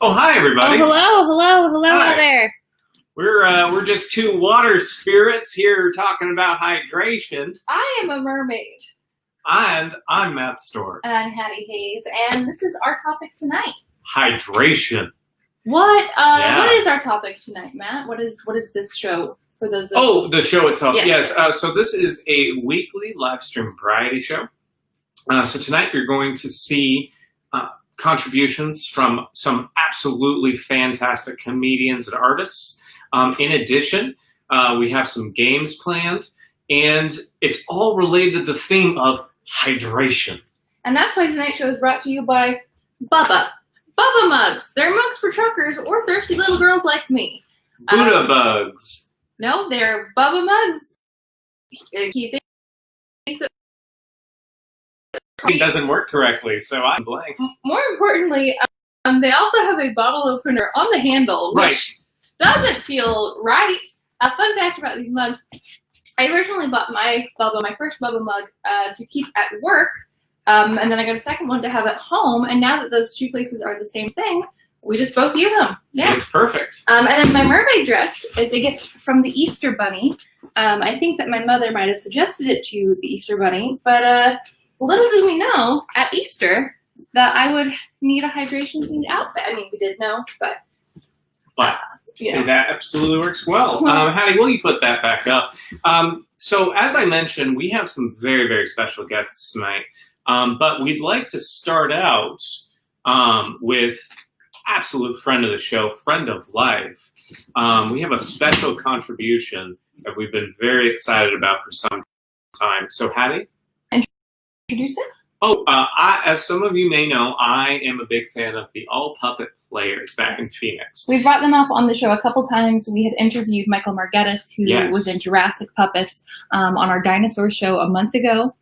Oh, hi, everybody. Oh, hello Hi. out there. We're just two water spirits here talking about hydration. I am a mermaid. And I'm Matt Storrs. And I'm Hattie Hayes, and this is our topic tonight. Hydration. What is our topic tonight, Matt? What is this show for those of Oh, the show itself. Yes. So this is a weekly live stream variety show. So tonight you're going to see contributions from some absolutely fantastic comedians and artists. In addition, we have some games planned, and it's all related to the theme of hydration. And that's why tonight's show is brought to you by Bubba. Bubba mugs. They're mugs for truckers or thirsty little girls like me. Buddha bugs. No, they're Bubba mugs. He thinks It doesn't work correctly, so I'm blank. More importantly, they also have a bottle opener on the handle, which doesn't feel right. A fun fact about these mugs, I originally bought my first Bubba mug to keep at work, and then I got a second one to have at home, and now that those two places are the same thing, we just both use them. Yeah. It's perfect. And then my mermaid dress is a gift from the Easter Bunny. I think that my mother might have suggested it to the Easter Bunny, but little did we know at Easter that I would need a hydration-themed outfit. I mean, we did know, but that absolutely works well. Hattie, will you put that back up? So as I mentioned, we have some very, very special guests tonight, but we'd like to start out with absolute friend of the show, friend of life. We have a special contribution that we've been very excited about for some time. So Hattie? Introduce it? Oh, as some of you may know, I am a big fan of the All Puppet Players back in Phoenix. We've brought them up on the show a couple times. We had interviewed Michael Margettis, who was in Jurassic Puppets, on our dinosaur show a month ago.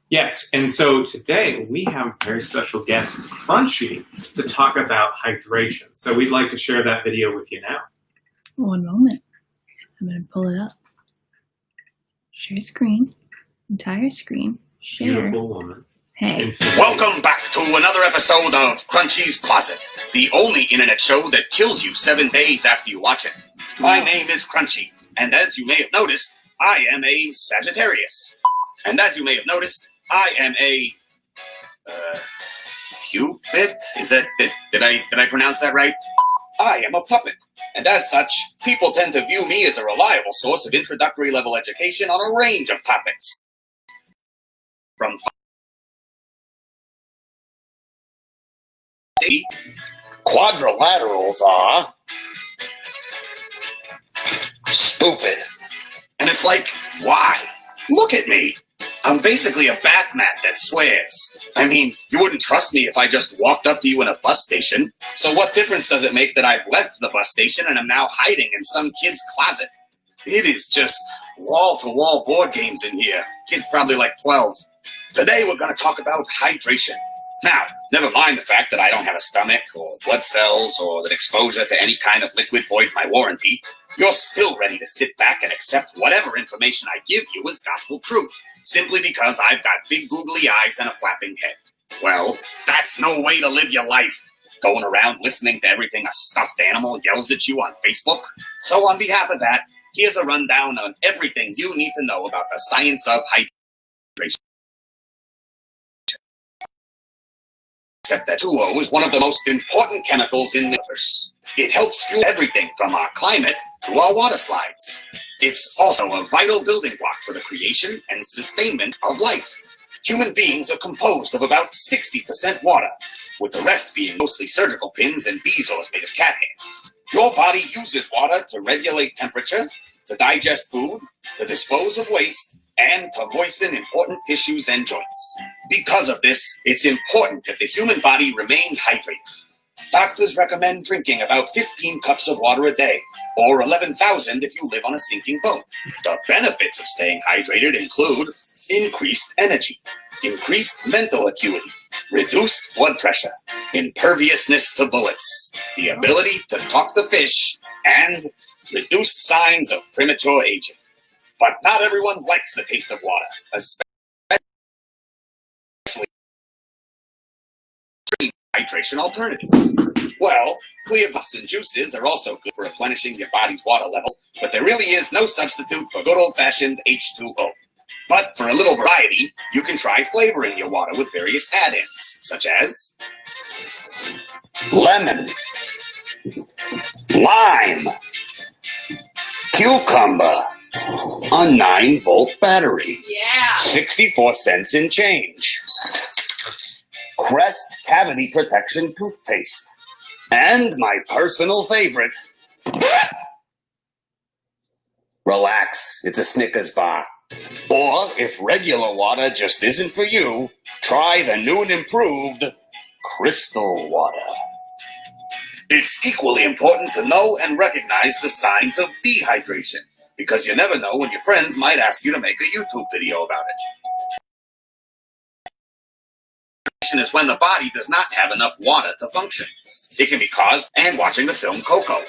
Yes, and so today we have a very special guest, Crunchy, to talk about hydration. So we'd like to share that video with you now. One moment. I'm going to pull it up. Share screen. Entire screen. Share. Beautiful woman. Hey. Welcome back to another episode of Crunchy's Closet, the only internet show that kills you 7 days after you watch it. My name is Crunchy, and as you may have noticed, I am a Sagittarius. And as you may have noticed, I am a Cupid? Did I pronounce that right? I am a puppet, and as such, people tend to view me as a reliable source of introductory level education on a range of topics. From quadrilaterals are stupid. And it's like, why? Look at me. I'm basically a bath mat that swears. I mean, you wouldn't trust me if I just walked up to you in a bus station. So what difference does it make that I've left the bus station and am now hiding in some kid's closet? It is just wall-to-wall board games in here. Kids probably like 12. Today we're going to talk about hydration. Now, never mind the fact that I don't have a stomach or blood cells or that exposure to any kind of liquid voids my warranty. You're still ready to sit back and accept whatever information I give you as gospel truth, simply because I've got big googly eyes and a flapping head. Well, that's no way to live your life, going around listening to everything a stuffed animal yells at you on Facebook. So on behalf of that, here's a rundown on everything you need to know about the science of hydration. Except that H2O is one of the most important chemicals in the universe. It helps fuel everything from our climate to our water slides. It's also a vital building block for the creation and sustainment of life. Human beings are composed of about 60% water, with the rest being mostly surgical pins and bezoars made of cat hair. Your body uses water to regulate temperature, to digest food, to dispose of waste, and to moisten important tissues and joints. Because of this, it's important that the human body remain hydrated. Doctors recommend drinking about 15 cups of water a day, or 11,000 if you live on a sinking boat. The benefits of staying hydrated include increased energy, increased mental acuity, reduced blood pressure, imperviousness to bullets, the ability to talk to fish, and reduced signs of premature aging. But not everyone likes the taste of water, especially hydration alternatives. Well, clear buffs and juices are also good for replenishing your body's water level, but there really is no substitute for good old-fashioned H2O. But for a little variety, you can try flavoring your water with various add-ins, such as lemon, lime, cucumber, a 9-volt battery, Yeah. 64 cents in change, Crest Cavity Protection Toothpaste, and my personal favorite, relax, it's a Snickers bar. Or, if regular water just isn't for you, try the new and improved Crystal Water. It's equally important to know and recognize the signs of dehydration, because you never know when your friends might ask you to make a YouTube video about it. Dehydration is when the body does not have enough water to function. It can be caused and watching the film Coco.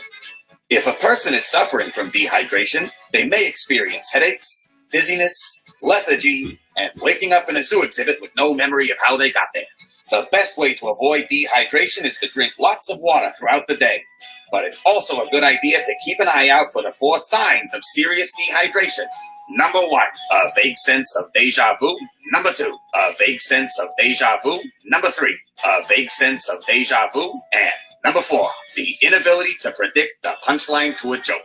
If a person is suffering from dehydration, they may experience headaches, dizziness, lethargy, and waking up in a zoo exhibit with no memory of how they got there. The best way to avoid dehydration is to drink lots of water throughout the day. But it's also a good idea to keep an eye out for the 4 signs of serious dehydration. Number 1, a vague sense of deja vu. Number 2, a vague sense of deja vu. Number 3, a vague sense of deja vu. And number 4, the inability to predict the punchline to a joke.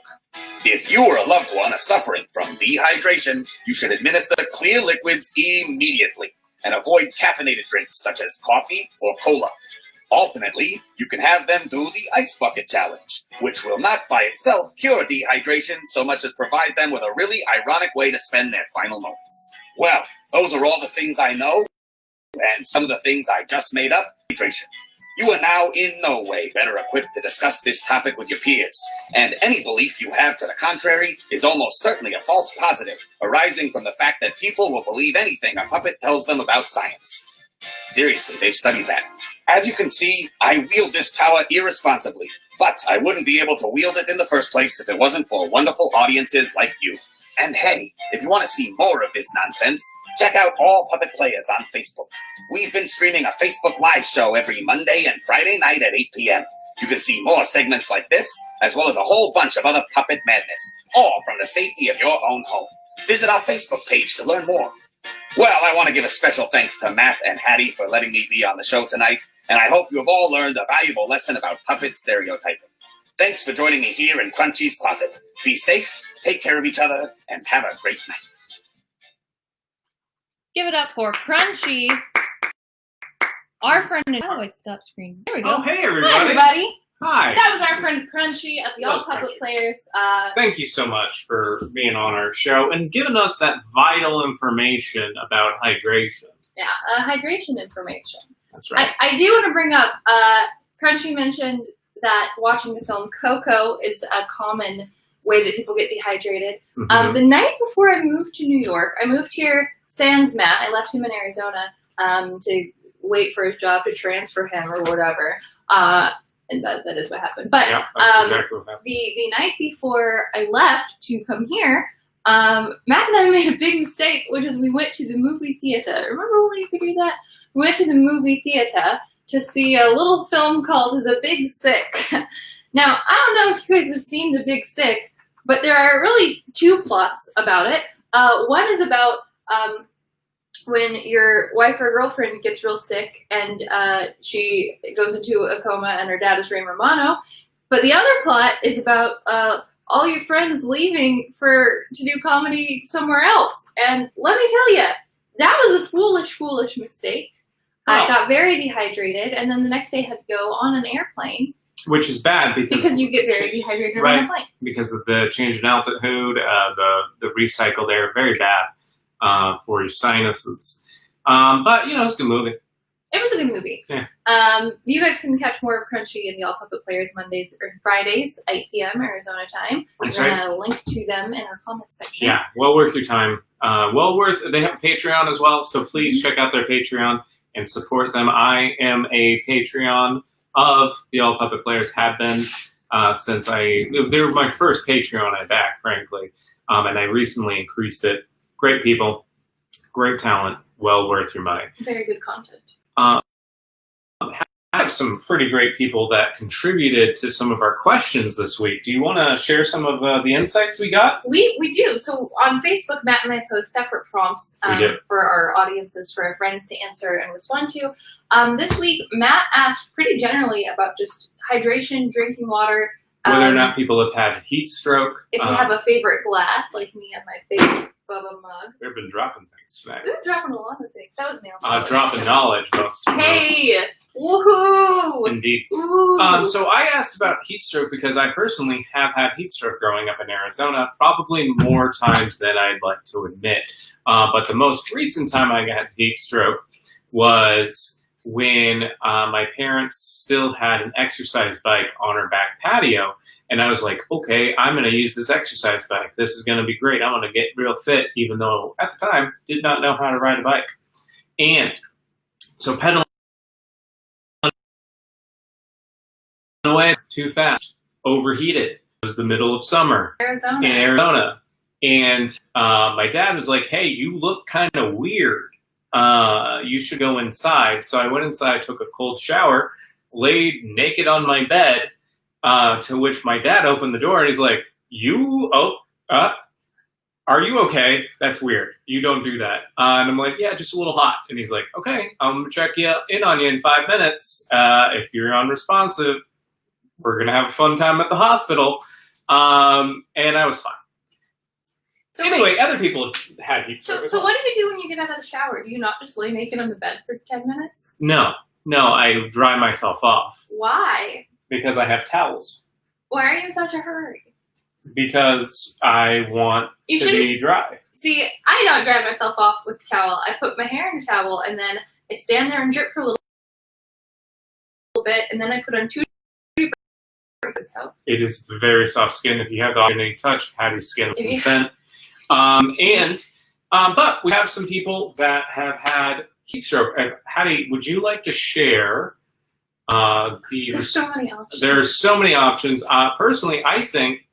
If you or a loved one are suffering from dehydration, you should administer clear liquids immediately and avoid caffeinated drinks such as coffee or cola. Ultimately, you can have them do the ice bucket challenge, which will not by itself cure dehydration so much as provide them with a really ironic way to spend their final moments. Well, those are all the things I know, and some of the things I just made up. Hydration. You are now in no way better equipped to discuss this topic with your peers, and any belief you have to the contrary is almost certainly a false positive, arising from the fact that people will believe anything a puppet tells them about science. Seriously, they've studied that. As you can see, I wield this power irresponsibly, but I wouldn't be able to wield it in the first place if it wasn't for wonderful audiences like you. And hey, if you want to see more of this nonsense, check out All Puppet Players on Facebook. We've been streaming a Facebook Live show every Monday and Friday night at 8 p.m. You can see more segments like this, as well as a whole bunch of other puppet madness, all from the safety of your own home. Visit our Facebook page to learn more. Well, I want to give a special thanks to Matt and Hattie for letting me be on the show tonight, and I hope you have all learned a valuable lesson about puppet stereotyping. Thanks for joining me here in Crunchy's closet. Be safe, take care of each other, and have a great night. Give it up for Crunchy. Our friend, I always stop screen. There we go. Oh, hey, everybody. Hi, everybody. Hi. That was our friend Crunchy of the All Puppet Players. Thank you so much for being on our show and giving us that vital information about hydration. Yeah, hydration information. That's right. I do want to bring up, Crunchy mentioned that watching the film Coco is a common way that people get dehydrated. Mm-hmm. The night before I moved to New York, I moved here sans Matt. I left him in Arizona to wait for his job to transfer him or whatever. And that is what happened. But yeah, that's exactly what happened. The night before I left to come here, Matt and I made a big mistake, which is we went to the movie theater. Remember when you could do that? We went to the movie theater to see a little film called The Big Sick. Now, I don't know if you guys have seen The Big Sick, but there are really 2 plots about it. One is about when your wife or girlfriend gets real sick and she goes into a coma and her dad is Ray Romano. But the other plot is about all your friends leaving to do comedy somewhere else. And let me tell you, that was a foolish mistake. Oh. I got very dehydrated, and then the next day had to go on an airplane. Which is bad because you get very dehydrated right, on a plane. Because of the change in altitude, the recycled air, very bad for your sinuses. But, it's a good movie. It was a good movie. Yeah. You guys can catch more of Crunchy and the All Puppet Players Mondays or Fridays, 8 p.m. Arizona time. That's We're right. going to link to them in our comments section. Yeah, well worth your time. They have a Patreon as well, so please check out their Patreon and support them. I am a Patreon of the All Puppet Players, have been since they were my first Patreon I backed, frankly, and I recently increased it. Great people, great talent, well worth your money. Very good content. have some pretty great people that contributed to some of our questions this week. Do you want to share some of the insights we got? We do. So on Facebook, Matt and I post separate prompts for our audiences, for our friends to answer and respond to. This week, Matt asked pretty generally about just hydration, drinking water. Whether or not people have had heat stroke. If you have a favorite glass, like me and my favorite Bubba mug. We've been dropping things tonight. We've been dropping a lot of things. That was nails. Dropping knowledge. Hey! Woohoo! Indeed. Ooh. So I asked about heat stroke because I personally have had heat stroke growing up in Arizona, probably more times than I'd like to admit. But the most recent time I got heat stroke was when my parents still had an exercise bike on our back patio. And I was like, okay, I'm going to use this exercise bike. This is going to be great. I'm going to get real fit, even though at the time did not know how to ride a bike. And so pedaling away too fast, overheated. It was the middle of summer in Arizona. And my dad was like, hey, you look kind of weird. You should go inside. So I went inside, took a cold shower, laid naked on my bed, to which my dad opened the door and he's like, are you okay? That's weird. You don't do that. And I'm like, yeah, just a little hot. And he's like, okay, I'm going to check in on you in 5 minutes. If you're unresponsive, we're going to have a fun time at the hospital. And I was fine. So anyway, other people had heat stroke. So what do you do when you get out of the shower? Do you not just lay naked on the bed for 10 minutes? No, I dry myself off. Why? Because I have towels. Why are you in such a hurry? Because I want to be dry. See, I don't dry myself off with a towel. I put my hair in a towel, and then I stand there and drip for a little bit, and then I put on 2 It is very soft skin. If you have the opportunity to touch Hattie's skin with consent. But we have some people that have had heat stroke. Hattie, would you like to share? There's so many options. There's so many options. Personally, I think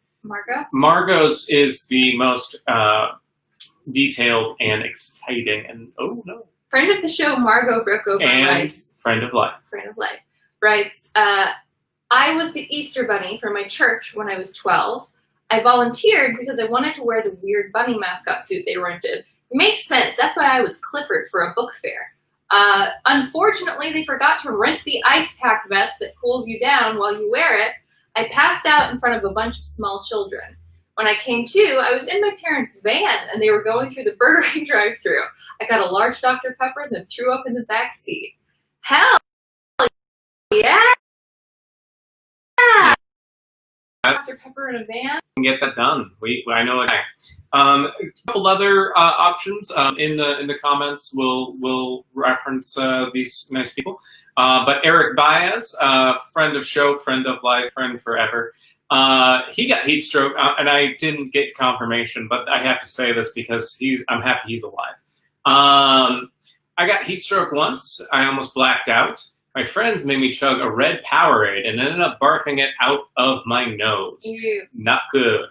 Margot's is the most detailed and exciting. And friend of the show, Margot Brookover writes. Friend of life. Friend of life writes. I was the Easter bunny for my church when I was 12. I volunteered because I wanted to wear the weird bunny mascot suit they rented. It makes sense. That's why I was Clifford for a book fair. Unfortunately, they forgot to rent the ice pack vest that cools you down while you wear it. I passed out in front of a bunch of small children. When I came to, I was in my parents' van and they were going through the Burger King drive-thru. I got a large Dr. Pepper and then threw up in the back seat. Hell yeah! Dr. Pepper in a van. Get that done. I know a guy. A couple other options in the comments. We'll reference these nice people. But Eric Baez, friend of show, friend of life, friend forever. He got heat stroke, and I didn't get confirmation, but I have to say this because I'm happy he's alive. I got heat stroke once. I almost blacked out. My friends made me chug a red Powerade and ended up barfing it out of my nose. Ew. Not good.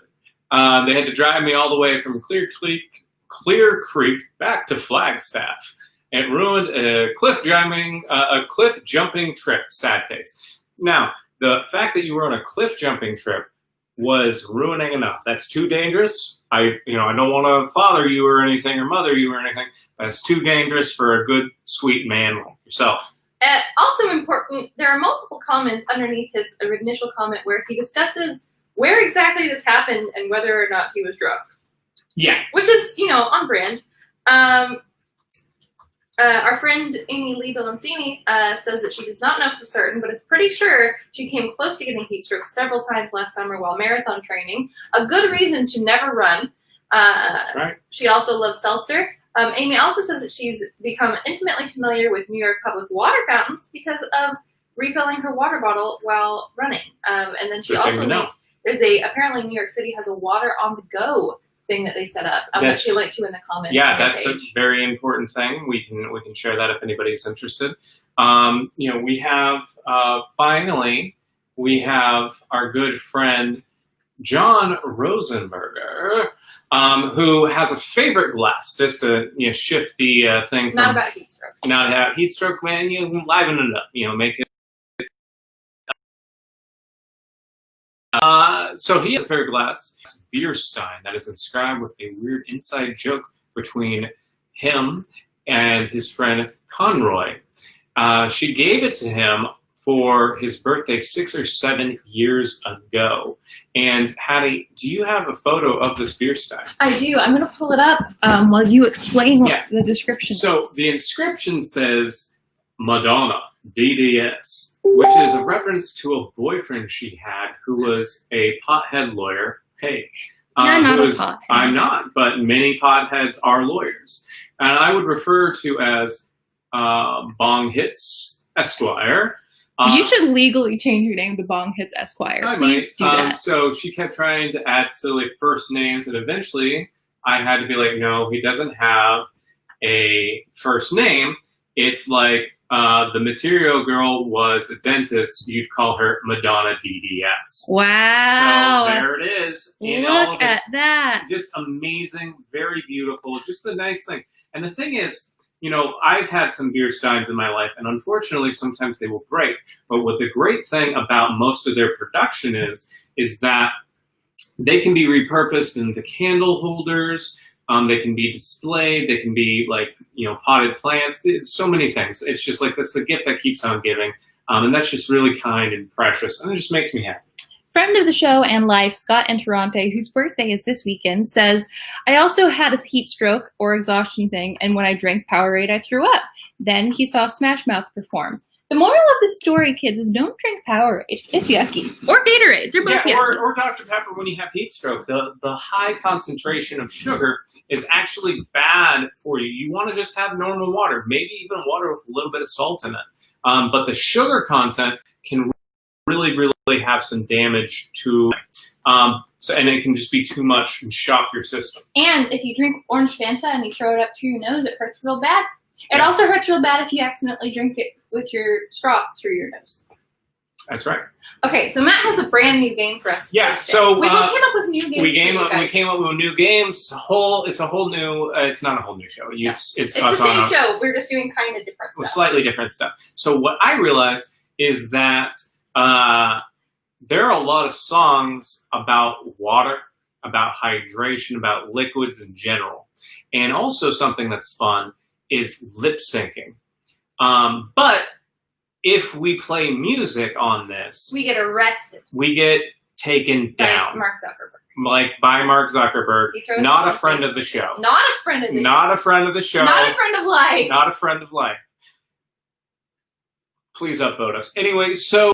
They had to drive me all the way from Clear Creek back to Flagstaff. It ruined a cliff jumping trip. Sad face. Now, the fact that you were on a cliff jumping trip was ruining enough. That's too dangerous. I don't want to father you or anything or mother you or anything. That's too dangerous for a good, sweet man like yourself. Also important, there are multiple comments underneath his initial comment where he discusses where exactly this happened and whether or not he was drunk. Yeah. Which is, on brand. Our friend Amy Lee Balancini says that she does not know for certain, but is pretty sure she came close to getting heat stroke several times last summer while marathon training. A good reason to never run. That's right. She also loves seltzer. Amy also says that she's become intimately familiar with New York public water fountains because of refilling her water bottle while running. And then she also apparently New York City has a water on the go thing that they set up, that she linked to in the comments. Yeah, that's a very important thing. We can share that if anybody's interested. We have finally our good friend John Rosenberger, who has a favorite glass, just to shift the thing. Not about heat stroke. Not about heat stroke, man. You liven it up. Make it So he has a fair glass beer stein that is inscribed with a weird inside joke between him and his friend Conroy. She gave it to him for his birthday 6 or 7 years ago. And Hattie, do you have a photo of this beer stein? I do. I'm going to pull it up while you explain what the description So is. the inscription says Madonna, DDS, which is a reference to a boyfriend she had who was a pothead lawyer. Hey, You're not a pothead. I'm not, but many potheads are lawyers. And I would refer to as Bong Hits Esquire. You should legally change your name to Bong Hits Esquire. Please do that. So she kept trying to add silly first names, and eventually I had to be like, no, he doesn't have a first name. It's like the Material Girl was a dentist. You'd call her Madonna DDS. Wow. So there it is. Look at that. Just amazing, very beautiful, just a nice thing. And the thing is, you know, I've had some beer steins in my life, and unfortunately, sometimes they will break. But what the great thing about most of their production is that they can be repurposed into candle holders. They can be displayed. They can be like, you know, potted plants. So many things. It's just like that's the gift that keeps on giving, and that's just really kind and precious, and it just makes me happy. Friend of the show and life, Scott Interronte, whose birthday is this weekend, says, I also had a heat stroke or exhaustion thing, and when I drank Powerade, I threw up. Then he saw Smash Mouth perform. The moral of the story, kids, is don't drink Powerade. It's yucky. Or Gatorade. They're both yucky. Or Dr. Pepper when you have heat stroke. The high concentration of sugar is actually bad for you. You want to just have normal water, maybe even water with a little bit of salt in it. But the sugar content can really have some damage to and it can just be too much and shock your system. And if you drink orange Fanta and you throw it up through your nose, it hurts real bad. It also hurts real bad if you accidentally drink it with your straw through your nose. That's right. Okay, so Matt has a brand new game for us. Yeah, so we came up with new games. We came up with new games. It's a whole new. It's not a whole new show. It's the same show. We're just doing kind of different stuff. Slightly different stuff. So what I realized is that there are a lot of songs about water, about hydration, about liquids in general, and also something that's fun is lip syncing. But if we play music on this, we get arrested. We get taken down. By Mark Zuckerberg. Like by Mark Zuckerberg. Not a friend of the show. Not a friend of the show. Not a friend of the show. Not a friend of life. Not a friend of life. Please upvote us. Anyway, so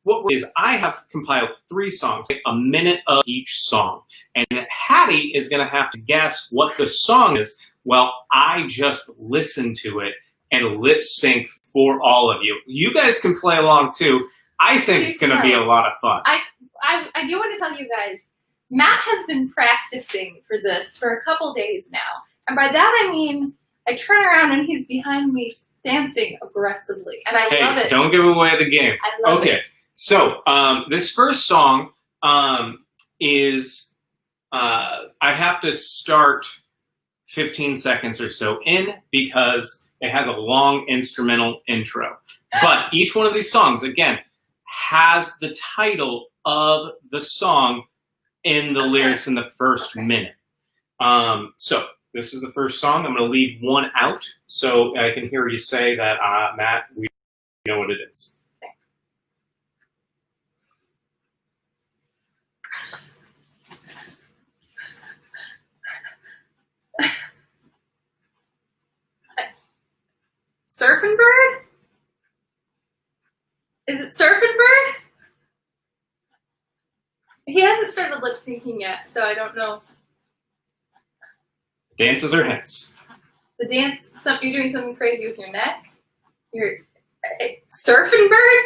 what is I have compiled 3 songs, a minute of each song. And Hattie is going to have to guess what the song is. Well, I just listen to it and lip sync for all of you. You guys can play along too. I think it's going to be a lot of fun. I do want to tell you guys, Matt has been practicing for this for a couple days now. And by that I mean, I turn around and he's behind me dancing aggressively. And I love it. Don't give away the game. I love it. So this first song is, I have to start 15 seconds or so in because it has a long instrumental intro. But each one of these songs, again, has the title of the song in the lyrics in the first minute. So this is the first song. I'm going to leave one out so I can hear you say that, Matt, we know what it is. Surfing Bird? Is it Surfing Bird? He hasn't started lip syncing yet, so I don't know. Dances or hints? The dance, you're doing something crazy with your neck? You're Surfing Bird?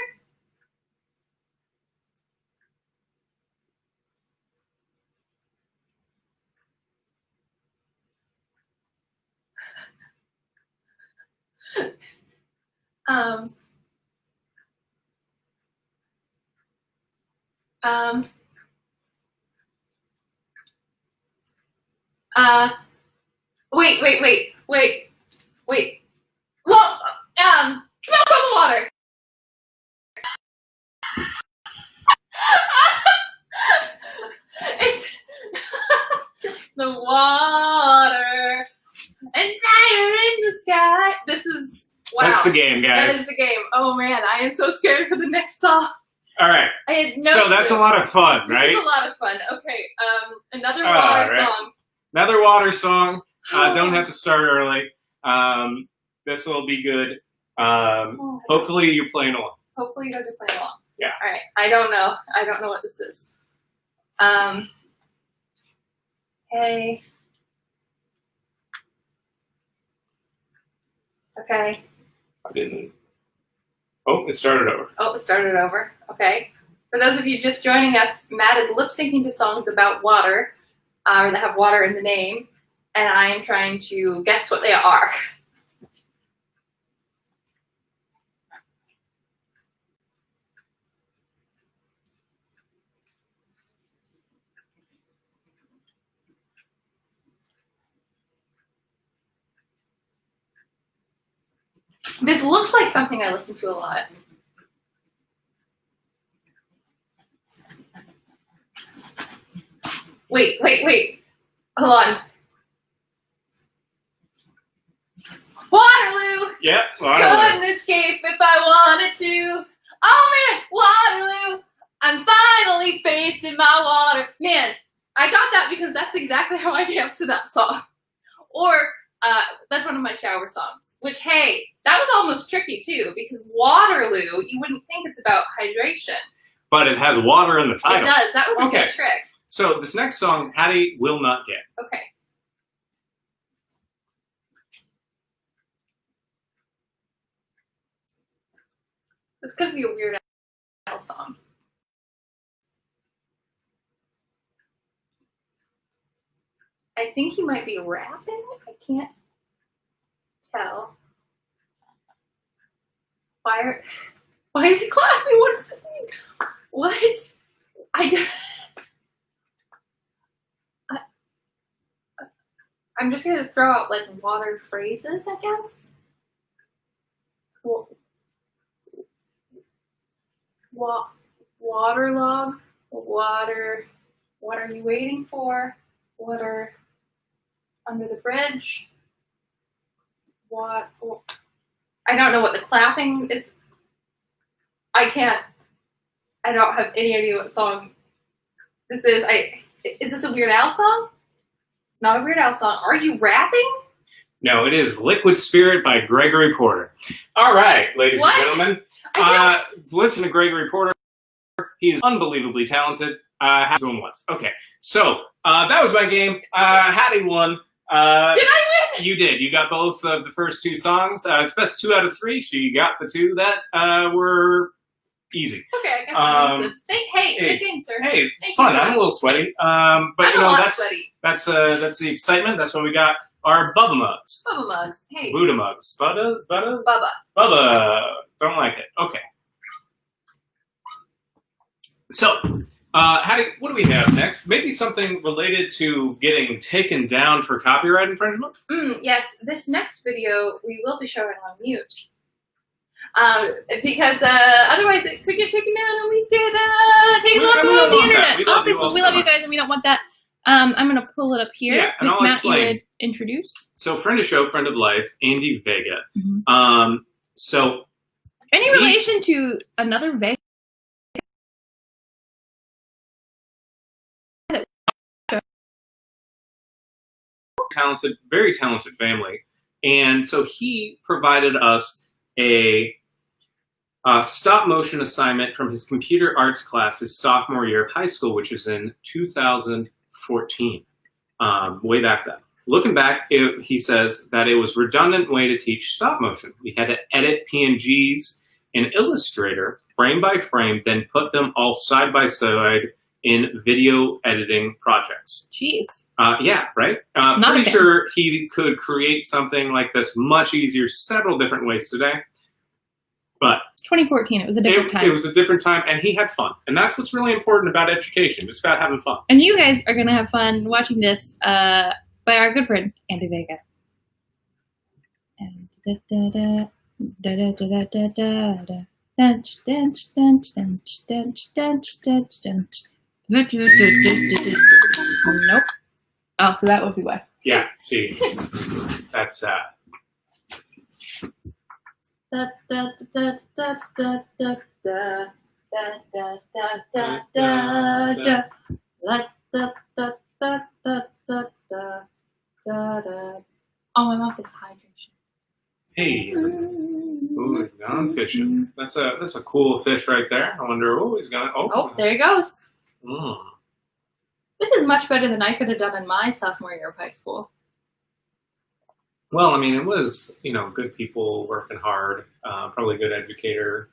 Wait. Well, smoke on the water. That's the game, guys. That is the game. Oh man, I am so scared for the next song. All right. I had no So that's clue. a lot of fun, right? This is a lot of fun. Okay, another water song. Another water song. Don't have to start early. This will be good. Hopefully you're playing along. Hopefully you guys are playing along. Yeah. All right. I don't know. I don't know what this is. Hey. Okay. I didn't. Oh, it started over. Oh, it started over. Okay. For those of you just joining us, Matt is lip syncing to songs about water, or that have water in the name, and I am trying to guess what they are. This looks like something I listen to a lot. Wait. Hold on. Waterloo! Yeah, Waterloo. Couldn't escape if I wanted to. Oh man, Waterloo! I'm finally facing my water. Man, I got that because that's exactly how I dance to that song. Or, that's one of my shower songs. Which, hey, that was almost tricky too, because Waterloo, you wouldn't think it's about hydration. But it has water in the title. It does. That was a Okay. good trick. So this next song, Hattie will not get. Okay. This could be a Weird Al song. I think he might be rapping. I can't tell. Why is he clapping? What does this mean? What? I'm just gonna throw out like water phrases, I guess. Waterlog. Water. What are you waiting for? Water under the bridge. What? I don't know what the clapping is. I don't have any idea what song this is. Is this a Weird Al song? It's not a Weird Al song. Are you rapping? No, it is Liquid Spirit by Gregory Porter. All right, ladies What? and gentlemen. Listen to Gregory Porter. He's unbelievably talented. Have to him once. Okay, so that was my game. Hattie won. Did I win? You did. You got both of the first two songs. It's best 2 out of 3. She got the 2 that were easy. Okay, I got one. Hey, good game, sir. Hey, it's Thank fun. you. I'm a little sweaty. But I'm you a know lot sweaty. that's the excitement. That's why we got our Bubba mugs. Bubba mugs. Hey. Buddha mugs. Bubba. Bubba. Don't like it. Okay. So, Hattie, what do we have next? Maybe something related to getting taken down for copyright infringement? Yes, this next video we will be showing on mute. Because otherwise it could get taken down and we get taken off the internet. We love you all We so love you much. guys and we don't want that. I'm going to pull it up here. Yeah, and If I'll Matt, explain. you would introduce. So, friend of show, friend of life, Andy Vega. Mm-hmm. So, Any relation to another Vega? talented, very talented family. And so he provided us a stop motion assignment from his computer arts class his sophomore year of high school, which is in 2014, way back then. Looking back, he says that it was a redundant way to teach stop motion. We had to edit PNGs in Illustrator frame by frame, then put them all side by side in video editing projects. Jeez. Yeah, right? Pretty sure he could create something like this much easier, several different ways today. But 2014, it was a different time. It was a different time, and he had fun. And that's what's really important about education. It's about having fun. And you guys are going to have fun watching this by our good friend, Andy Vega. Nope. Oh, so that would be why. Yeah, see, that's da da da da da da da da da da da da. Da da da da da da da da. Oh, my mouth says hydration. Hey, ooh, he's gone fishing. That's a cool fish right there. I wonder, he's gone. Oh, there he goes. Mm. This is much better than I could have done in my sophomore year of high school. Well, I mean, it was, good people working hard, probably a good educator,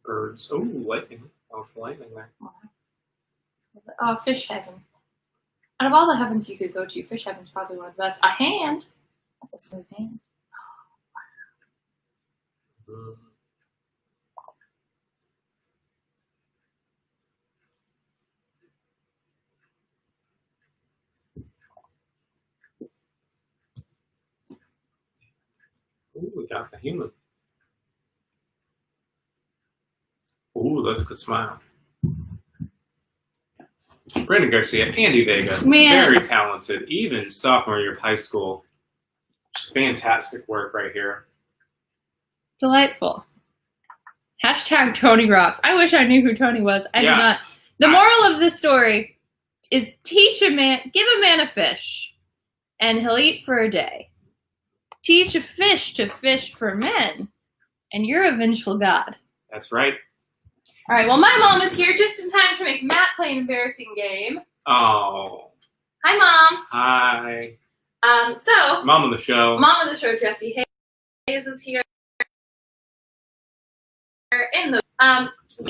birds. Oh, lightning. Lots of lightning there. Oh, fish heaven. Out of all the heavens you could go to, fish heaven's probably one of the best. A hand. That's a smooth hand. Mm. Ooh, we got the human. Ooh, that's a good smile. Brandon Garcia, Andy Vega, very talented, even sophomore year of high school. Just fantastic work right here. Delightful. Hashtag Tony rocks. I wish I knew who Tony was. I do not. The moral of this story is give a man a fish, and he'll eat for a day. Teach a fish to fish for men, and you're a vengeful god. That's right. All right, well, my mom is here just in time to make Matt play an embarrassing game. Oh. Hi, Mom. Hi. So. Mom of the show. Mom of the show, Jessie Hayes is here. In the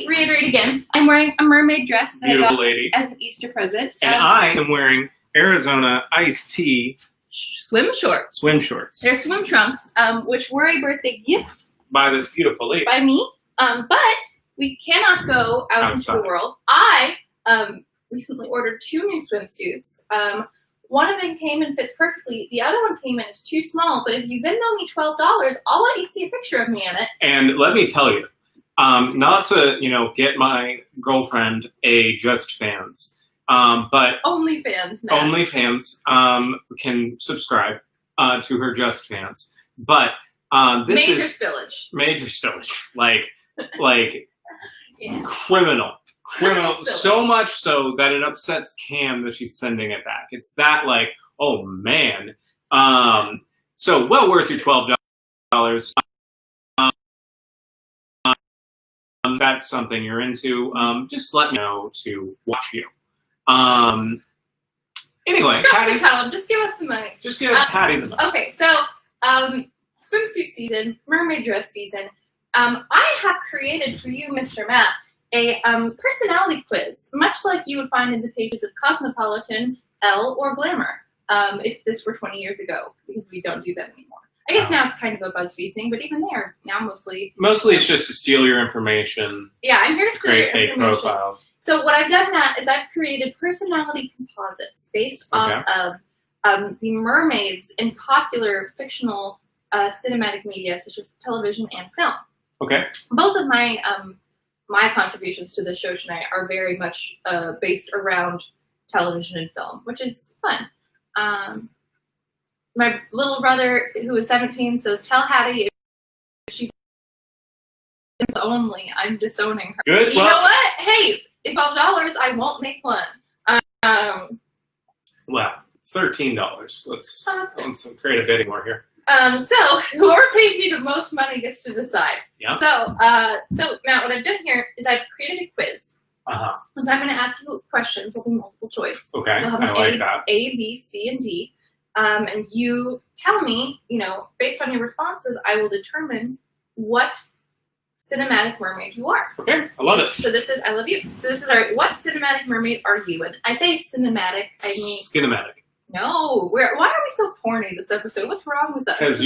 reiterate again, I'm wearing a mermaid dress that Beautiful I got lady. as an Easter present. And I am wearing Arizona iced tea swim shorts. They're swim trunks, which were a birthday gift by this beautiful lady. by me. But we cannot go out Outside. into the world. I recently ordered 2 new swimsuits. One of them came and fits perfectly. The other one came in as too small. But if you Venmo me $12, I'll let you see a picture of me in it. And let me tell you, not to get my girlfriend a Just Fans, but OnlyFans, man. OnlyFans can subscribe to her Just Fans. But this is major spillage, like yeah. criminal. So much so that it upsets Cam that she's sending it back. It's that oh man. So well worth your $12. That's something you're into. Just let me know to watch you. Anyway, Hattie, tell him. Just give us the money. Just give Hattie the money. Okay, so swimsuit season, mermaid dress season. I have created for you, Mr. Matt, a personality quiz, much like you would find in the pages of Cosmopolitan, Elle, or Glamour, if this were 20 years ago, because we don't do that anymore. I guess now it's kind of a BuzzFeed thing, but even there, now mostly it's just to steal your information. Yeah, I'm here to steal your fake information. profiles. So what I've done, Matt, is I've created personality composites based off of the mermaids in popular fictional cinematic media, such as television and film. Okay. Both of my my contributions to the show tonight are very much based around television and film, which is fun. My little brother, who is 17, says, "Tell Hattie if she is only, I'm disowning her." Good. You know what? Hey, $12, I won't make one. Well, $13. Let's create a bidding war here. So whoever pays me the most money gets to decide. Yeah. So Matt, what I've done here is I've created a quiz. Uh-huh. So I'm going to ask you questions. It'll be multiple choice. Okay. You'll have I like that. A, B, C, and D. And you tell me, based on your responses, I will determine what cinematic mermaid you are. Okay. I love it. So this is, I love you. So this is our, what cinematic mermaid are you? And I say cinematic, I mean. Skinematic. No, why are we so porny this episode? What's wrong with that? Because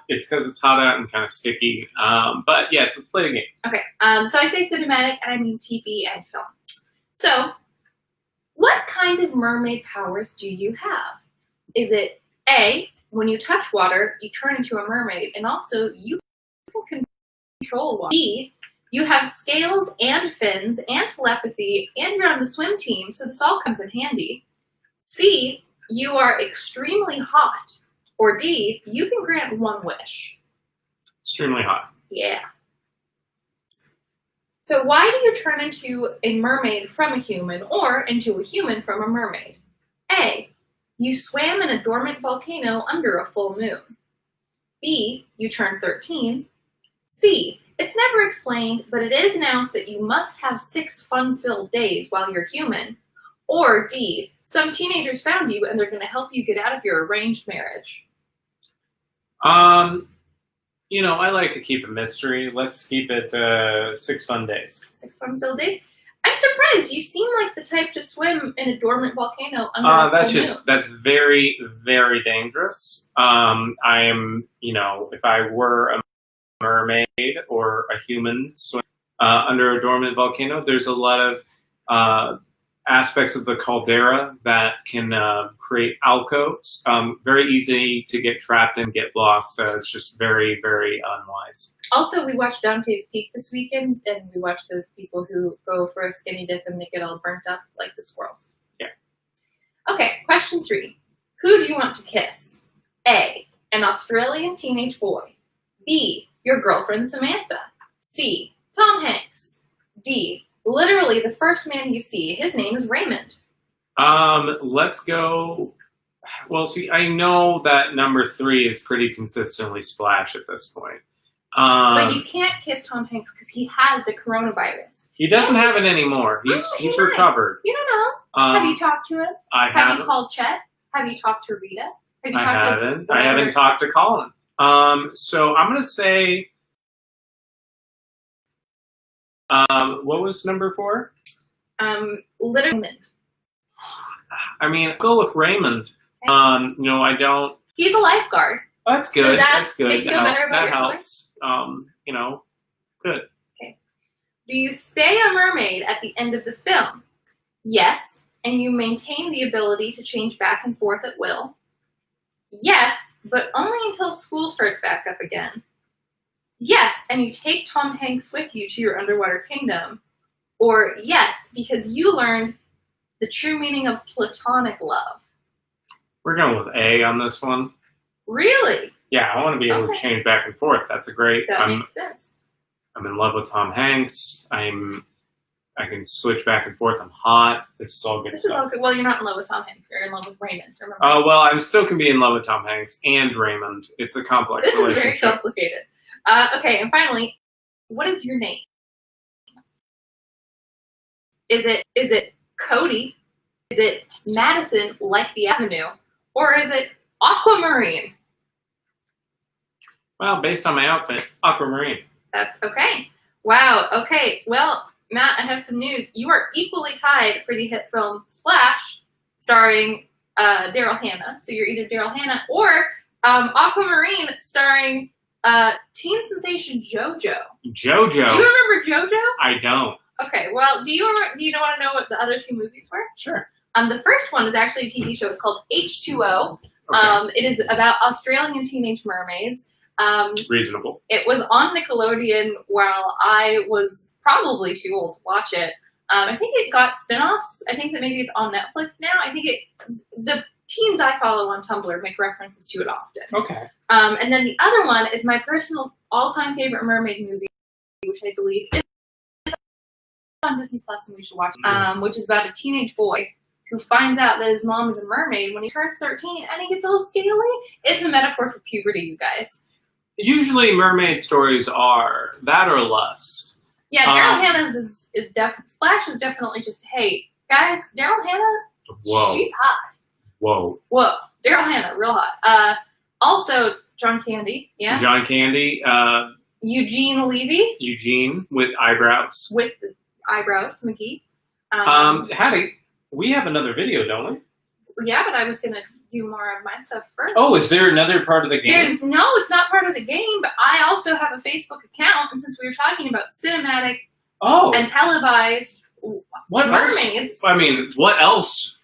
it's because it's hot out and kind of sticky. But yes, let's play the game. Okay. So I say cinematic, and I mean TV and film. So, what kind of mermaid powers do you have? Is it A, when you touch water, you turn into a mermaid, and also you can control water. B, you have scales and fins and telepathy, and you're on the swim team, so this all comes in handy. C, you are extremely hot. Or D, you can grant one wish. Extremely hot. Yeah. So why do you turn into a mermaid from a human or into a human from a mermaid? A, you swam in a dormant volcano under a full moon. B, you turned 13. C, it's never explained, but it is announced that you must have 6 fun-filled days while you're human. Or D, some teenagers found you and they're going to help you get out of your arranged marriage. You know, I like to keep a mystery. Let's keep it 6 fun days. 6 fun-filled days? I'm surprised. You seem like the type to swim in a dormant volcano under a full moon. That's very, very dangerous. I am, you know, if I were a mermaid or a human swim under a dormant volcano, there's a lot of aspects of the caldera that can create alcoves. Very easy to get trapped and get lost. It's just very, very unwise. Also, we watched Dante's Peak this weekend, and we watched those people who go for a skinny dip and they get all burnt up like the squirrels. Yeah. Okay, question 3. Who do you want to kiss? A, an Australian teenage boy. B, your girlfriend Samantha. C, Tom Hanks. D, literally the first man you see. His name is Raymond. Let's go. Well, see, I know that number 3 is pretty consistently Splash at this point. But you can't kiss Tom Hanks because he has the coronavirus. He doesn't have it anymore. He's recovered. You don't know. Have you talked to him? Have you called Chet? Have you talked to Rita? I haven't talked to Colin. So I'm gonna say. What was number 4? Raymond. I mean, I'll go with Raymond. You know, I don't. He's a lifeguard. That's good. Does that That's good. make you feel better about that your helps. You know, good. Okay. Do you stay a mermaid at the end of the film? Yes, and you maintain the ability to change back and forth at will. Yes, but only until school starts back up again. Yes, and you take Tom Hanks with you to your underwater kingdom. Or yes, because you learned the true meaning of platonic love. We're going with A on this one. Really? Yeah, I want to be able to change back and forth. That's a great. That makes sense. I'm in love with Tom Hanks. I can switch back and forth. I'm hot. This is all good stuff. This is all good. Well, you're not in love with Tom Hanks. You're in love with Raymond. Remember? Oh, well, I still can be in love with Tom Hanks and Raymond. It's a complex relationship. This is very complicated. Okay, and finally, what is your name? Is it Cody? Is it Madison, like the Avenue? Or is it Aquamarine? Well, based on my outfit, Aquamarine. That's okay. Wow, okay. Well, Matt, I have some news. You are equally tied for the hit film Splash, starring Daryl Hannah. So you're either Daryl Hannah or Aquamarine, starring teen sensation JoJo. JoJo? Do you remember JoJo? I don't. Okay, well, do you want to know what the other 2 movies were? Sure. The first one is actually a TV show. It's called H2O. Okay. It is about Australian teenage mermaids. Reasonable. It was on Nickelodeon while I was probably too old to watch it. I think it got spin-offs. I think that maybe it's on Netflix now. I think the teens I follow on Tumblr make references to it often. Okay. And then the other one is my personal all-time favorite mermaid movie, which I believe is on Disney Plus, and we should watch it, which is about a teenage boy who finds out that his mom is a mermaid when he turns 13 and he gets all scaly. It's a metaphor for puberty, you guys. Usually mermaid stories are that or lust. Yeah, Daryl Hannah's is definitely, Splash is definitely just, hey, guys, Daryl Hannah, she's hot. Whoa. Daryl Hannah, real hot. Also, John Candy, yeah? John Candy. Eugene Levy. Eugene with eyebrows. With the eyebrows, McGee. Hattie, we have another video, don't we? Yeah, but I was going to do more of my stuff first. Oh, is there another part of the game? No, it's not part of the game, but I also have a Facebook account, and since we were talking about cinematic and televised mermaids. I mean, what else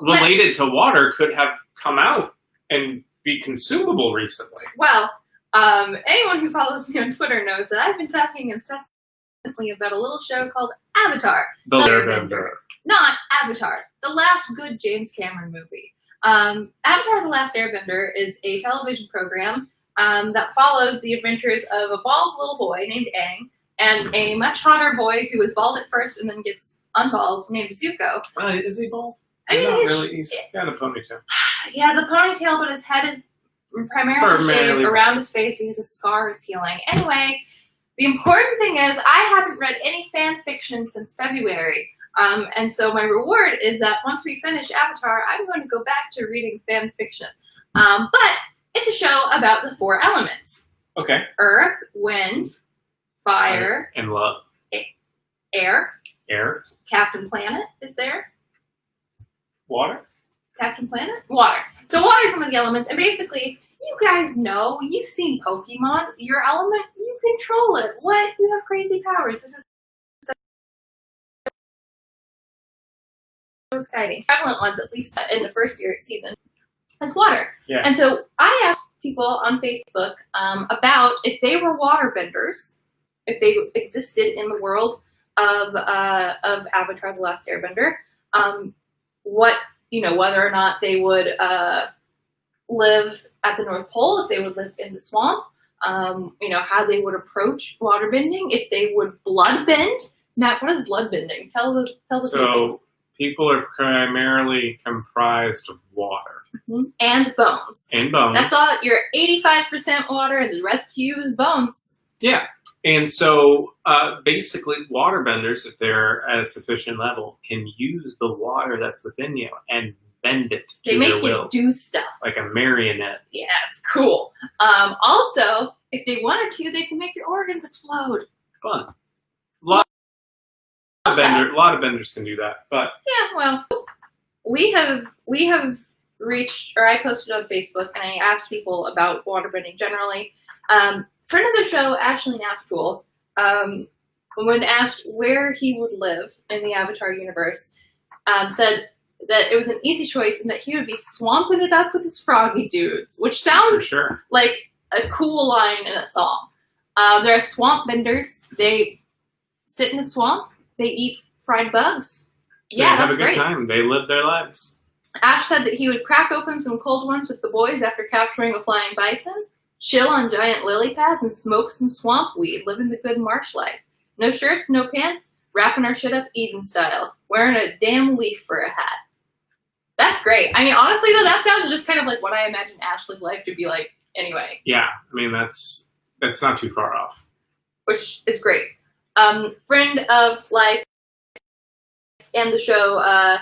related to water could have come out and be consumable recently? Well, anyone who follows me on Twitter knows that I've been talking incessantly about a little show called Avatar. The Airbender. not Avatar, the last good James Cameron movie. Avatar: The Last Airbender is a television program that follows the adventures of a bald little boy named Aang and a much hotter boy who is bald at first and then gets unbald named Zuko. Is he bald? I mean, Not really. He's got a ponytail. He has a ponytail, but his head is primarily shaved around his face because his scar is healing. Anyway, the important thing is I haven't read any fan fiction since February. And so my reward is that once we finish Avatar, I'm going to go back to reading fan fiction. But it's a show about the 4 elements. Okay. Earth, wind, fire, and love. Air. Air. Captain Planet is there. Water. Captain Planet? Water. So water is one of the elements, and basically, you guys know, you've seen Pokemon, your element, you control it. What? You have crazy powers. This is so exciting. Prevalent ones, at least in the first season, is water. Yeah. And so I asked people on Facebook about if they were waterbenders, if they existed in the world of Avatar: The Last Airbender, whether or not they would live at the North Pole, if they would live in the swamp, how they would approach waterbending, if they would bloodbend. Matt, what is bloodbending? Tell the So people are primarily comprised of water. Mm-hmm. And bones. And bones. That's all. You're 85% water, and the rest of you is bones. Yeah. And so basically waterbenders, if they're at a sufficient level, can use the water that's within you and bend it to their will. They make you do stuff. Like a marionette. Yeah, it's cool. Also, if they wanted to, they can make your organs explode. Fun. A lot of benders can do that. But yeah, well, we have reached, or I posted on Facebook, and I asked people about waterbending generally. Friend of the show, Ashley Naftool, when asked where he would live in the Avatar universe, said that it was an easy choice and that he would be swamping it up with his froggy dudes, which sounds like a cool line in a song. There are swamp benders. They sit in the swamp. They eat fried bugs. Yeah, they have that's a good great. time. They live their lives. Ash said that he would crack open some cold ones with the boys after capturing a flying bison, chill on giant lily pads, and smoke some swamp weed, living the good marsh life. No shirts, no pants, wrapping our shit up Eden style, wearing a damn leaf for a hat. That's great. I mean, honestly, though, that sounds just kind of like what I imagine Ashley's life to be like anyway. Yeah, I mean, that's not too far off. Which is great. Friend of life and the show,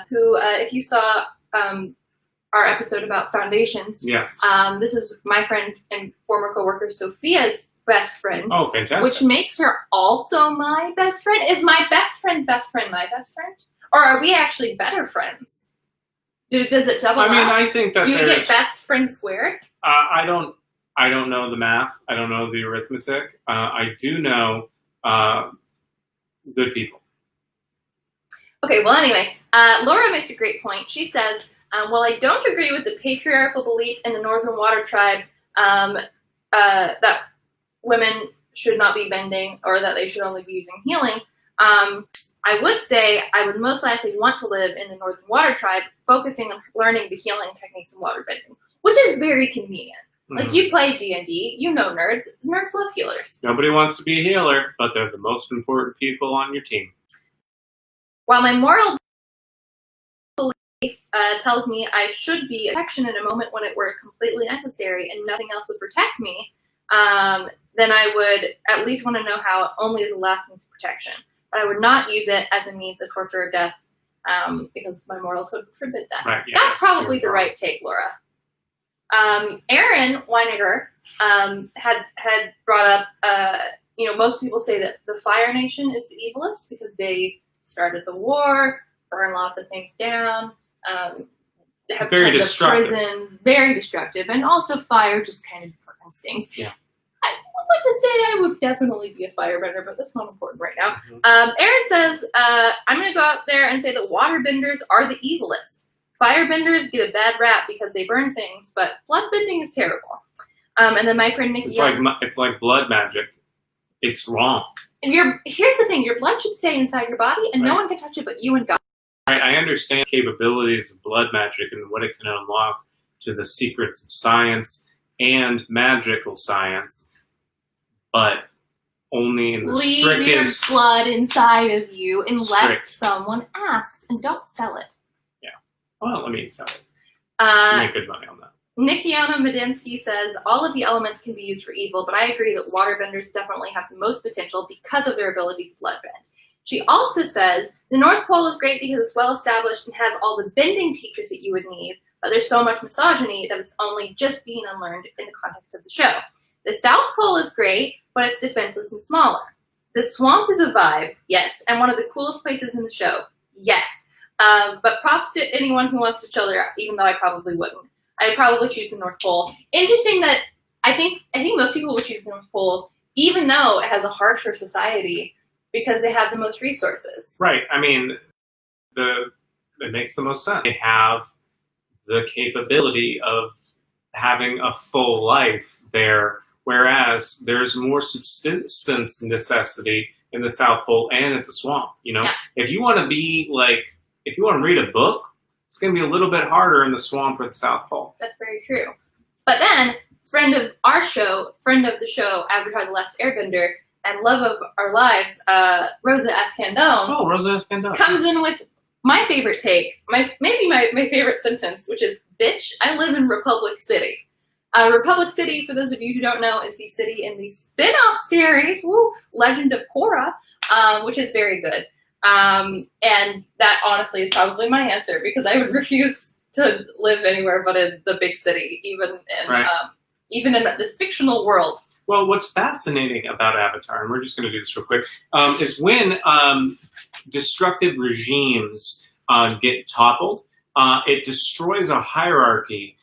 who, if you saw our episode about foundations, yes, this is my friend and former coworker Sophia's best friend. Oh, fantastic. Which makes her also my best friend. Is my best friend's best friend my best friend? Or are we actually better friends? Does it double up? I mean, I think that do you get best friend squared? I don't know the math. I don't know the arithmetic. I do know good people. Okay, well, anyway, Laura makes a great point. She says, while I don't agree with the patriarchal belief in the Northern Water Tribe that women should not be bending or that they should only be using healing, I would say I would most likely want to live in the Northern Water Tribe, focusing on learning the healing techniques of waterbending, which is very convenient. Mm-hmm. Like, you play D&D, you know nerds. Nerds love healers. Nobody wants to be a healer, but they're the most important people on your team. While my moral belief tells me I should be protection in a moment when it were completely necessary and nothing else would protect me, then I would at least want to know how only as a last means of protection. But I would not use it as a means of torture or death because my moral code would forbid that. Right, yeah, that's probably the right take, Laura. Aaron Weiniger had brought up, most people say that the Fire Nation is the evilest because they started the war, burn lots of things down, have very destructive. Prisons, very destructive, and also fire just kind of burns things. Yeah. I would like to say I would definitely be a firebender, but that's not important right now. Mm-hmm. Aaron says, I'm going to go out there and say that waterbenders are the evilest. Firebenders get a bad rap because they burn things, but bloodbending is terrible. And then my friend Nikki... It's like blood magic. It's wrong. And here's the thing, your blood should stay inside your body, and no one can touch it but you and God. I understand capabilities of blood magic and what it can unlock to the secrets of science and magical science, but only in the Leave strictest... your blood inside of you unless strict. someone asks, and don't sell it. Yeah. Well, let me sell it. You make good money on that. Nikiana Medinsky says, all of the elements can be used for evil, but I agree that waterbenders definitely have the most potential because of their ability to bloodbend. She also says, the North Pole is great because it's well established and has all the bending teachers that you would need, but there's so much misogyny that it's only just being unlearned in the context of the show. The South Pole is great, but it's defenseless and smaller. The swamp is a vibe, yes, and one of the coolest places in the show, yes. But props to anyone who wants to chill there, even though I probably wouldn't. I'd probably choose the North Pole. Interesting that I think most people would choose the North Pole, even though it has a harsher society, because they have the most resources. Right. I mean, it makes the most sense. They have the capability of having a full life there, whereas there's more subsistence necessity in the South Pole and at the swamp. You know, if you want to be like, if you want to read a book, it's going to be a little bit harder in the swamp or the South Pole. That's very true. But then, friend of the show, Avatar: The Last Airbender, and love of our lives, Rosa Escandón. Oh, Rosa Escandón. Comes in with my favorite take, maybe my favorite sentence, which is, bitch, I live in Republic City. Republic City, for those of you who don't know, is the city in the spin-off series, Legend of Korra, which is very good. And that honestly is probably my answer, because I would refuse to live anywhere but in the big city, even in this fictional world. Well, what's fascinating about Avatar, and we're just going to do this real quick, is when destructive regimes get toppled, it destroys a hierarchy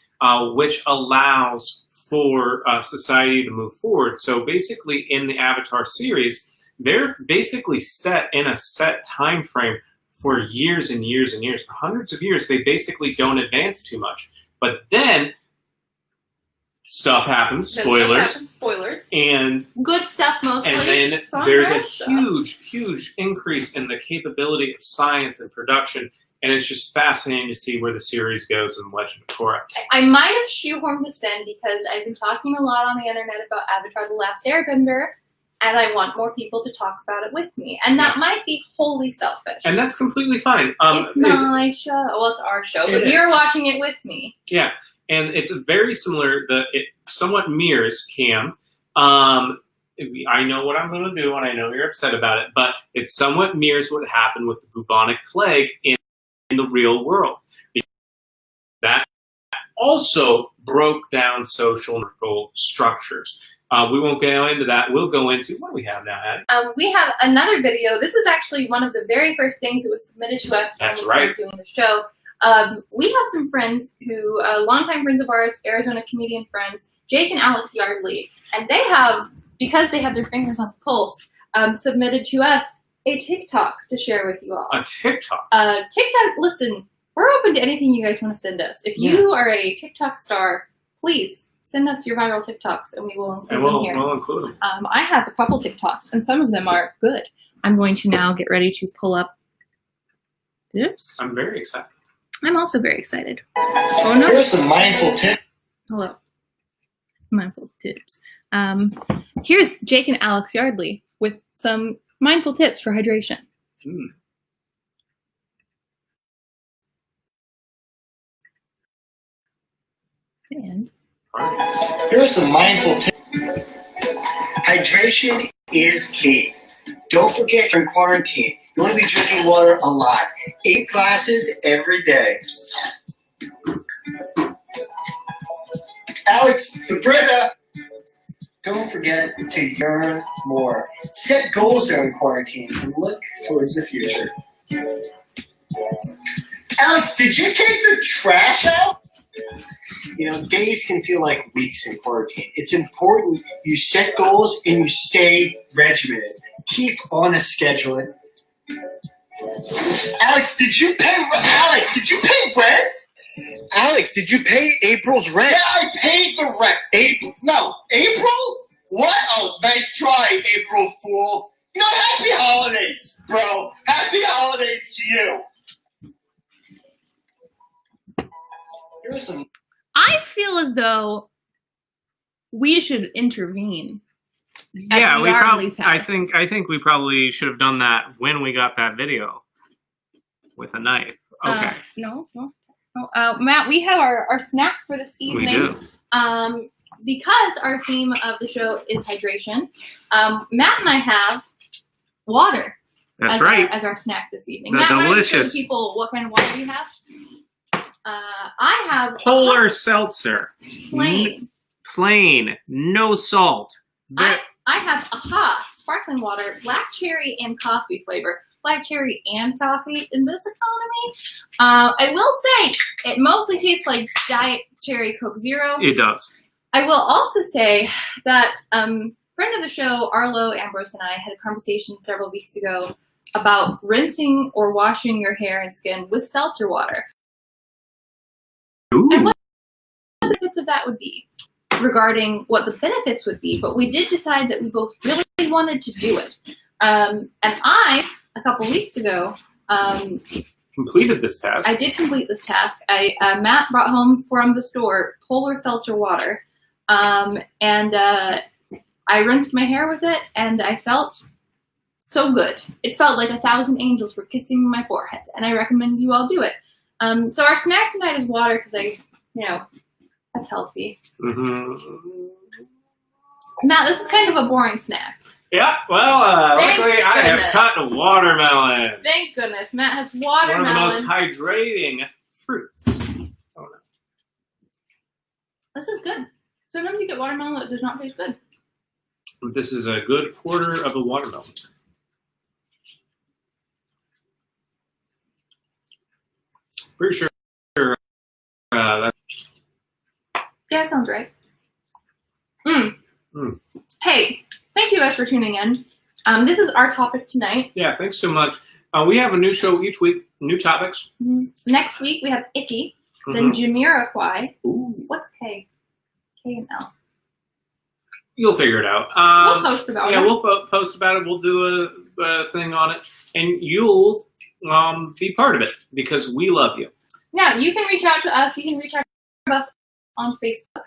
which allows for society to move forward. So basically in the Avatar series, they're basically set in a set time frame for years and years and years. For hundreds of years, they basically don't advance too much. But then stuff happens, spoilers. And good stuff mostly. And then there's a huge increase in the capability of science and production. And it's just fascinating to see where the series goes in Legend of Korra. I might have shoehorned this in because I've been talking a lot on the internet about Avatar: The Last Airbender, and I want more people to talk about it with me. And that might be wholly selfish. And that's completely fine. It's my show. Well, it's our show, but you're watching it with me. Yeah, and it's very similar. It somewhat mirrors Cam. I know what I'm going to do, and I know you're upset about it, but it somewhat mirrors what happened with the bubonic plague in the real world. That also broke down social structures. We won't go into that. We'll go into, what do we have now, Hattie? We have another video. This is actually one of the very first things that was submitted to us when we started doing the show. We have some friends who, longtime friends of ours, Arizona comedian friends, Jake and Alex Yardley, and they have, because they have their fingers on the pulse, submitted to us a TikTok to share with you all. A TikTok? TikTok, listen, we're open to anything you guys want to send us. If you are a TikTok star, please send us your viral TikToks and we will include them here. We'll include them. I have a couple TikToks and some of them are good. I'm going to now get ready to pull up. Oops. I'm very excited. I'm also very excited. Oh no. Here's some mindful tips. Hello. Mindful tips. Here's Jake and Alex Yardley with some mindful tips for hydration. And here's some mindful tips. Hydration is key. Don't forget you're in quarantine. You want to be drinking water a lot. 8 glasses every day. Alex, the Brita, don't forget to yearn more. Set goals during quarantine and look towards the future. Alex, did you take the trash out? You know, days can feel like weeks in quarantine. It's important you set goals and you stay regimented. Keep on a schedule. Alex, did you pay rent? Alex, did you pay April's rent? Yeah, I paid the rent. April? What? Oh, nice try, April Fool. You know, happy holidays, bro. Happy holidays to you. Here's some. I feel as though we should intervene. Yeah, at we probably. Yardley's I house. think we probably should have done that when we got that video with a knife. Okay, No. Matt, we have our snack for this we evening. do. Because our theme of the show is hydration, Matt and I have water. That's as right. As our snack this evening. The Matt, why don't you show delicious- the people what kind of water you have? I have Polar seltzer. plain. Plain, no salt. I have sparkling water, black cherry and coffee flavor. Black cherry and coffee in this economy. I will say it mostly tastes like Diet Cherry Coke Zero. It does. I will also say that friend of the show, Arlo Ambrose, and I had a conversation several weeks ago about rinsing or washing your hair and skin with seltzer water. Ooh. And what the benefits of that would be, regarding what the benefits would be, but we did decide that we both really wanted to do it. And I, a couple weeks ago, Completed this task. I did complete this task. Matt brought home from the store Polar Seltzer water, and I rinsed my hair with it, and I felt so good. It felt like 1,000 angels were kissing my forehead, and I recommend you all do it. So our snack tonight is water, because that's healthy. Mm-hmm. Matt, this is kind of a boring snack. Yeah, well, Thank luckily I have goodness. cut a watermelon. Thank goodness, Matt has One watermelon. of the most hydrating fruits. Oh, no. This is good. Sometimes you get watermelon that does not taste good. This is a good quarter of a watermelon. Pretty sure that's Yeah, sounds right. Mm. Hey, thank you guys for tuning in. This is our topic tonight. yeah, thanks so much. We have a new show each week, new topics. Next week we have Icky, Mhm. then Jamiroquai. Ooh. What's K? K and L. You'll figure it out. We'll post about yeah, it. we'll post about it. We'll do a thing on it, and you'll be part of it because we love you. Yeah, you can reach out to us. You can reach out to us on Facebook.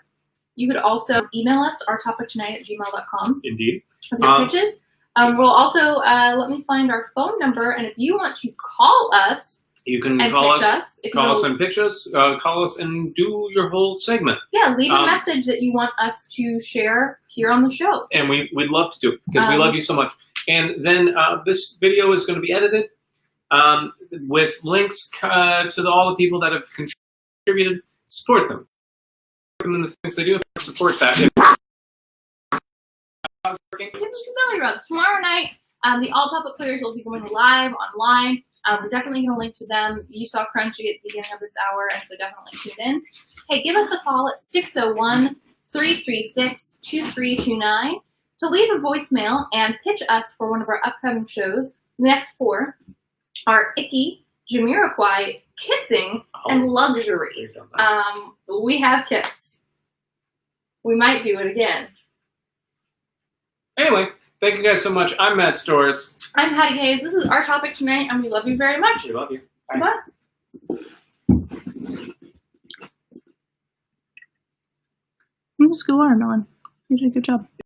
You could also email us, ourtopictonight@gmail.com. Indeed. With your pitches. We'll also, let me find our phone number, and if you want to call us You can and call pitch us, if call you us know- and pitch us. Call us and do your whole segment. yeah, leave a message that you want us to share here on the show. And we'd love to do it because we love you so much. And then this video is going to be edited with links to all the people that have contributed. Support them. And the things they do, support that. Give us some belly rubs. Tomorrow night, the All Puppet Players will be going live online. We're definitely going to link to them. You saw Crunchy at the beginning of this hour, and so definitely tune in. Hey, give us a call at 601-336-2329 to leave a voicemail and pitch us for one of our upcoming shows. The next four are Icky, Jamiroquai, Kissing, and Luxury. We have Kiss. We might do it again. Anyway, thank you guys so much. I'm Matt Storrs. I'm Hattie Hayes. This is our topic tonight, and we love you very much. We love you. Bye. Bye. Let's go watermelon. You did a good job.